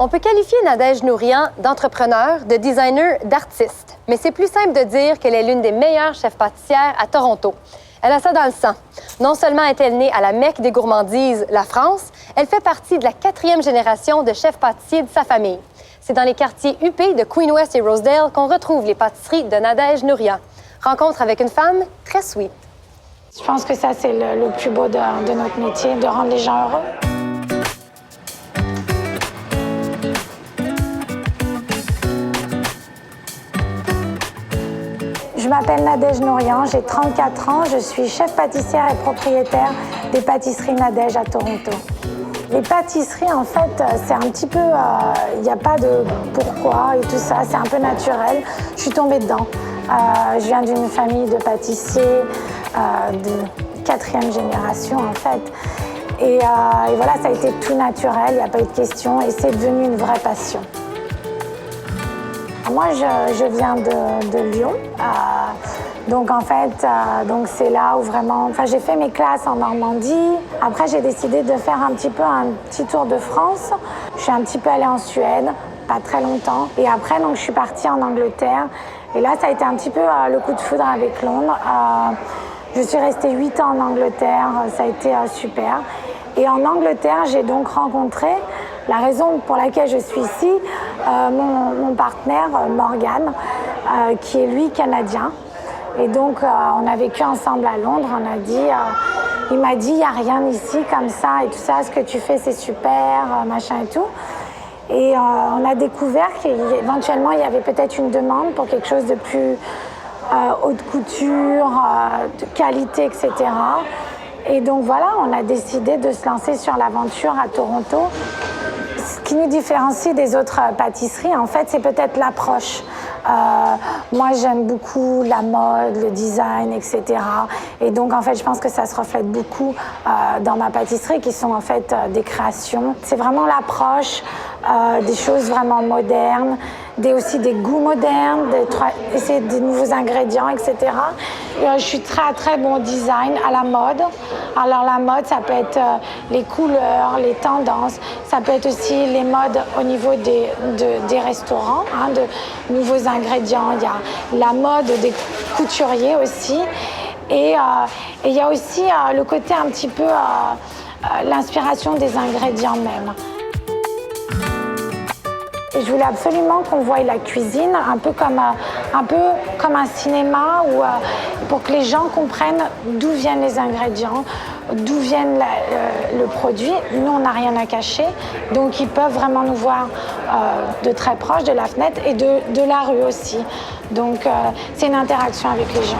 On peut qualifier Nadège Nourian d'entrepreneur, de designer, d'artiste. Mais c'est plus simple de dire qu'elle est l'une des meilleures chefs pâtissières à Toronto. Elle a ça dans le sang. Non seulement est-elle née à la Mecque des gourmandises, la France, elle fait partie de la 4e génération de chefs pâtissiers de sa famille. C'est dans les quartiers huppés de Queen West et Rosedale qu'on retrouve les pâtisseries de Nadège Nourian. Rencontre avec une femme très sweet. Je pense que ça, c'est le plus beau de notre métier, de rendre les gens heureux. Je m'appelle Nadège Nourian, j'ai 34 ans, je suis chef pâtissière et propriétaire des pâtisseries Nadège à Toronto. Les pâtisseries, en fait, c'est un petit peu... Il n'y a pas de pourquoi et tout ça, c'est un peu naturel. Je suis tombée dedans. Je viens d'une famille de pâtissiers de 4e génération, en fait. Et voilà, ça a été tout naturel, il n'y a pas eu de question et c'est devenu une vraie passion. Moi, je viens de Lyon, donc en fait, c'est là où vraiment... Enfin, j'ai fait mes classes en Normandie. Après, j'ai décidé de faire un petit tour de France. Je suis un petit peu allée en Suède, pas très longtemps. Et après, donc, je suis partie en Angleterre. Et là, ça a été un petit peu le coup de foudre avec Londres. Je suis restée 8 ans en Angleterre, ça a été super. Et en Angleterre, j'ai donc rencontré, la raison pour laquelle je suis ici, mon partenaire Morgan, qui est lui canadien. Et donc, on a vécu ensemble à Londres. Il m'a dit, il n'y a rien ici comme ça et tout ça. Ce que tu fais, c'est super, machin et tout. Et on a découvert qu'éventuellement, il y avait peut-être une demande pour quelque chose de plus haute couture, de qualité, etc. Et donc voilà, on a décidé de se lancer sur l'aventure à Toronto. Ce qui nous différencie des autres pâtisseries, en fait, c'est peut-être l'approche. Moi, j'aime beaucoup la mode, le design, etc. Et donc, en fait, je pense que ça se reflète beaucoup dans ma pâtisserie, qui sont en fait des créations. C'est vraiment l'approche, des choses vraiment modernes, aussi des goûts modernes, essayer des nouveaux ingrédients, etc. Je suis très bon design, à la mode. Alors la mode, ça peut être les couleurs, les tendances, ça peut être aussi les modes au niveau des restaurants, de nouveaux ingrédients. Il y a la mode des couturiers aussi. Et il y a aussi le côté un petit peu l'inspiration des ingrédients même. Et je voulais absolument qu'on voie la cuisine un peu comme un cinéma, pour que les gens comprennent d'où viennent les ingrédients, d'où vient le produit. Nous, on n'a rien à cacher, donc ils peuvent vraiment nous voir de très proche de la fenêtre et de la rue aussi. Donc, c'est une interaction avec les gens.